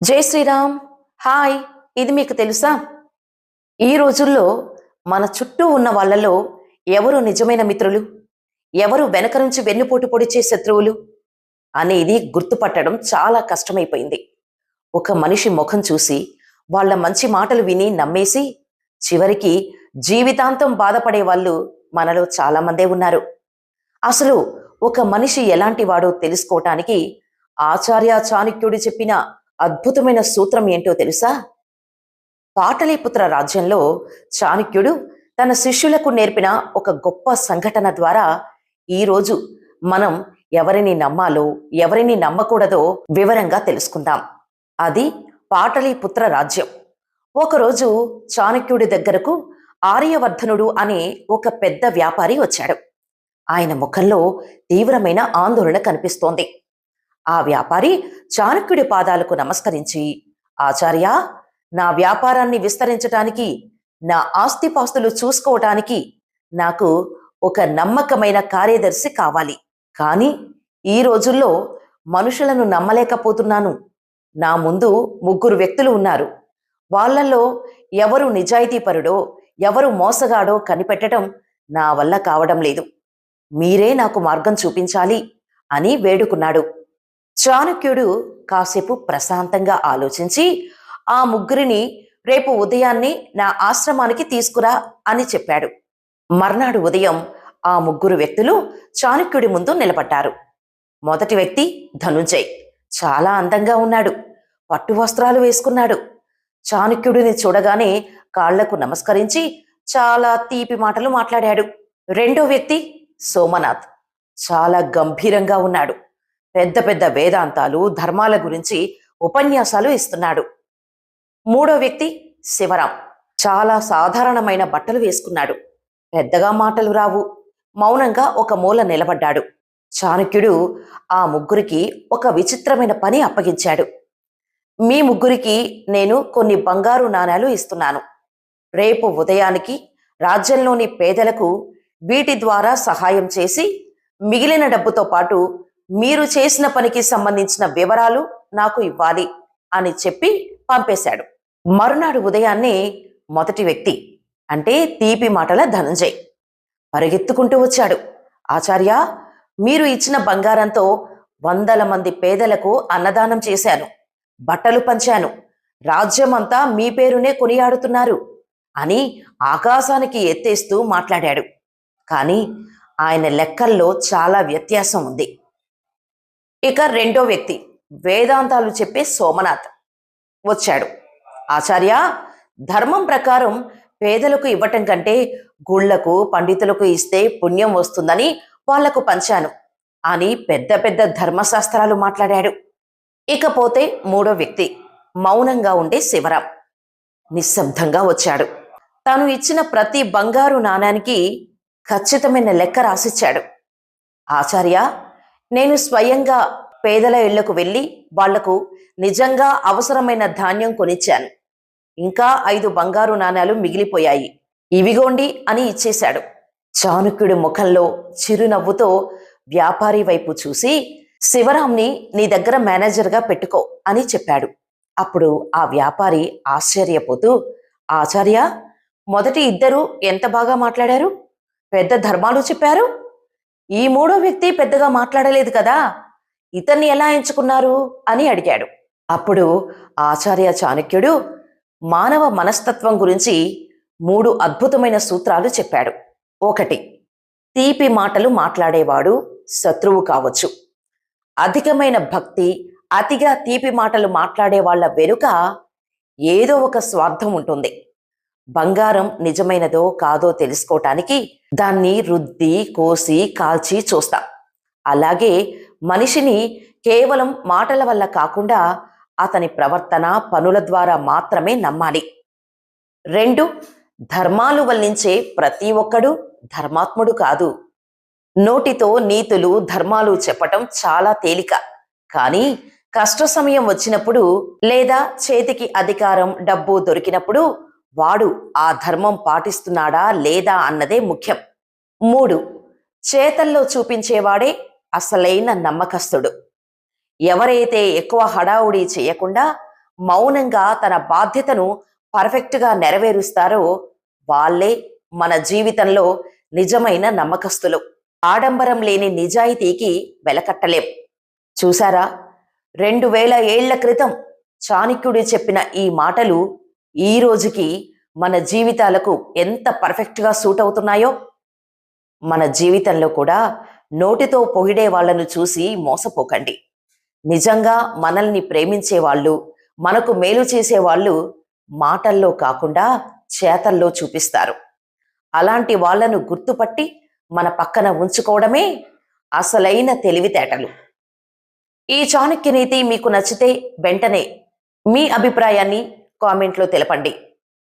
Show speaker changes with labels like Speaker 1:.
Speaker 1: జై శ్రీరామ్. హాయ్. ఇది మీకు తెలుసా? ఈ రోజుల్లో మన చుట్టూ ఉన్న వాళ్ళలో ఎవరు నిజమైన మిత్రులు, ఎవరు వెనక నుంచి వెన్నుపోటు పొడిచే శత్రువులు అనేది గుర్తుపట్టడం చాలా కష్టమైపోయింది. ఒక మనిషి ముఖం చూసి వాళ్ళ మంచి మాటలు విని నమ్మేసి చివరికి జీవితాంతం బాధపడే వాళ్ళు మనలో చాలా మందే ఉన్నారు. అసలు ఒక మనిషి ఎలాంటి వాడో తెలుసుకోవటానికి ఆచార్య చాణక్యుడు చెప్పిన అద్భుతమైన సూత్రం ఏంటో తెలుసా? పాటలీపుత్ర రాజ్యంలో చాణక్యుడు తన శిష్యులకు నేర్పిన ఒక గొప్ప సంఘటన ద్వారా ఈరోజు మనం ఎవరిని నమ్మాలో ఎవరిని నమ్మకూడదో వివరంగా తెలుసుకుందాం. అది పాటలీపుత్ర రాజ్యం. ఒకరోజు చాణక్యుడి దగ్గరకు ఆర్యవర్ధనుడు అనే ఒక పెద్ద వ్యాపారి వచ్చాడు. ఆయన ముఖంలో తీవ్రమైన ఆందోళన కనిపిస్తోంది. ఆ వ్యాపారి చాణక్యుడి పాదాలకు నమస్కరించి, ఆచార్య, నా వ్యాపారాన్ని విస్తరించటానికి, నా ఆస్తిపాస్తులు చూసుకోవటానికి నాకు ఒక నమ్మకమైన కార్యదర్శి కావాలి. కానీ ఈ రోజుల్లో మనుషులను నమ్మలేకపోతున్నాను. నా ముందు ముగ్గురు వ్యక్తులు ఉన్నారు. వాళ్ళల్లో ఎవరు నిజాయితీపరుడో ఎవరు మోసగాడో కనిపెట్టడం నా వల్ల కావడం లేదు. మీరే నాకు మార్గం చూపించాలి అని వేడుకున్నాడు. చాణక్యుడు కాసేపు ప్రశాంతంగా ఆలోచించి ఆ ముగ్గురిని రేపు ఉదయాన్నే నా ఆశ్రమానికి తీసుకురా అని చెప్పాడు. మర్నాడు ఉదయం ఆ ముగ్గురు వ్యక్తులు చాణక్యుడి ముందు నిలబడ్డారు. మొదటి వ్యక్తి ధనుంజయ్. చాలా అందంగా ఉన్నాడు. పట్టు వస్త్రాలు వేసుకున్నాడు. చాణక్యుడిని చూడగానే కాళ్లకు నమస్కరించి చాలా తీపి మాటలు మాట్లాడాడు. రెండో వ్యక్తి సోమనాథ్. చాలా గంభీరంగా ఉన్నాడు. పెద్ద పెద్ద వేదాంతాలు ధర్మాల గురించి ఉపన్యాసాలు ఇస్తున్నాడు. మూడో వ్యక్తి శివరాం. చాలా సాధారణమైన బట్టలు వేసుకున్నాడు. పెద్దగా మాటలు రావు. మౌనంగా ఒక మూల నిలబడ్డాడు. చాణక్యుడు ఆ ముగ్గురికి ఒక విచిత్రమైన పని అప్పగించాడు. మీ ముగ్గురికి నేను కొన్ని బంగారు నాణేలు ఇస్తున్నాను. రేపు ఉదయానికి రాజ్యంలోని పేదలకు వీటి ద్వారా సహాయం చేసి మిగిలిన డబ్బుతో పాటు మీరు చేసిన పనికి సంబంధించిన వివరాలు నాకు ఇవ్వాలి అని చెప్పి పంపేశాడు. మరునాడు ఉదయాన్నే మొదటి వ్యక్తి అంటే తీపి మాటల ధనంజయ్ పరిగెత్తుకుంటూ వచ్చాడు. ఆచార్య, మీరు ఇచ్చిన బంగారంతో వందల మంది పేదలకు అన్నదానం చేశాను, బట్టలు పంచాను, రాజ్యమంతా మీ పేరునే కొనియాడుతున్నారు అని ఆకాశానికి ఎత్తేస్తూ మాట్లాడాడు. కానీ ఆయన లెక్కల్లో చాలా వ్యత్యాసం ఉంది. ఇక రెండో వ్యక్తి వేదాంతాలు చెప్పే సోమనాథ్ వచ్చాడు. ఆచార్య, ధర్మం ప్రకారం పేదలకు ఇవ్వటం కంటే గుళ్లకు పండితులకు ఇస్తే పుణ్యం వస్తుందని వాళ్లకు పంచాను అని పెద్ద పెద్ద ధర్మశాస్త్రాలు మాట్లాడాడు. ఇకపోతే మూడో వ్యక్తి మౌనంగా ఉండే శివరాం నిశ్శబ్దంగా వచ్చాడు. తాను ఇచ్చిన ప్రతి బంగారు నాణానికి ఖచ్చితమైన లెక్క రాసిచ్చాడు. ఆచార్య, నేను స్వయంగా పేదల ఇళ్లకు వెళ్ళి వాళ్లకు నిజంగా అవసరమైన ధాన్యం కొనిచ్చాను. ఇంకా 5 బంగారు నాణాలు మిగిలిపోయాయి, ఇవిగోండి అని ఇచ్చేశాడు. చాణక్యుడి ముఖంలో చిరునవ్వుతో వ్యాపారి వైపు చూసి, శివరాంని నీ దగ్గర మేనేజర్గా పెట్టుకో అని చెప్పాడు. అప్పుడు ఆ వ్యాపారి ఆశ్చర్యపోతూ, ఆచార్య, మొదటి ఇద్దరు ఎంత బాగా మాట్లాడారు, పెద్ద ధర్మాలు చెప్పారు. ఈ మూడో వ్యక్తి పెద్దగా మాట్లాడలేదు కదా, ఇతన్ని ఎలా ఎంచుకున్నారు అని అడిగాడు. అప్పుడు ఆచార్య చాణక్యుడు మానవ మనస్తత్వం గురించి 3 అద్భుతమైన సూత్రాలు చెప్పాడు. 1, తీపి మాటలు మాట్లాడేవాడు శత్రువు కావచ్చు. అధికమైన భక్తి, అతిగా తీపి మాటలు మాట్లాడే వాళ్ళ వెనుక ఏదో ఒక స్వార్థం ఉంటుంది. బంగారం నిజమైనదో కాదో తెలుసుకోవటానికి దాన్ని రుద్ది కోసి కాల్చి చూస్తాం. అలాగే మనిషిని కేవలం మాటల వల్ల కాకుండా అతని ప్రవర్తన పనుల ద్వారా మాత్రమే నమ్మాలి. 2, ధర్మాలు వల్లించే ప్రతి ఒక్కడు ధర్మాత్ముడు కాదు. నోటితో నీతులు ధర్మాలు చెప్పటం చాలా తేలిక, కానీ కష్ట సమయం వచ్చినప్పుడు లేదా చేతికి అధికారం డబ్బు దొరికినప్పుడు వాడు ఆ ధర్మం పాటిస్తున్నాడా లేదా అన్నదే ముఖ్యం. 3, చేతల్లో చూపించేవాడే అసలైన నమ్మకస్తుడు. ఎవరైతే ఎక్కువ హడావుడి చేయకుండా మౌనంగా తన బాధ్యతను పర్ఫెక్ట్గా నెరవేరుస్తారో వాళ్ళే మన జీవితంలో నిజమైన నమ్మకస్తులు. ఆడంబరం లేని నిజాయితీకి వెలకట్టలేం. చూసారా, 2000 ఏళ్ల క్రితం చాణక్యుడు చెప్పిన ఈ మాటలు ఈ రోజుకి మన జీవితాలకు ఎంత పర్ఫెక్ట్గా సూట్ అవుతున్నాయో. మన జీవితంలో కూడా నోటితో పొగిడే వాళ్ళను చూసి మోసపోకండి. నిజంగా మనల్ని ప్రేమించే వాళ్ళు, మనకు మేలు చేసేవాళ్ళు మాటల్లో కాకుండా చేతల్లో చూపిస్తారు. అలాంటి వాళ్ళను గుర్తుపట్టి మన పక్కన ఉంచుకోవడమే అసలైన తెలివితేటలు. ఈ చాణక్య నీతి మీకు నచ్చితే వెంటనే మీ అభిప్రాయాన్ని కామెంట్లో తెలపండి.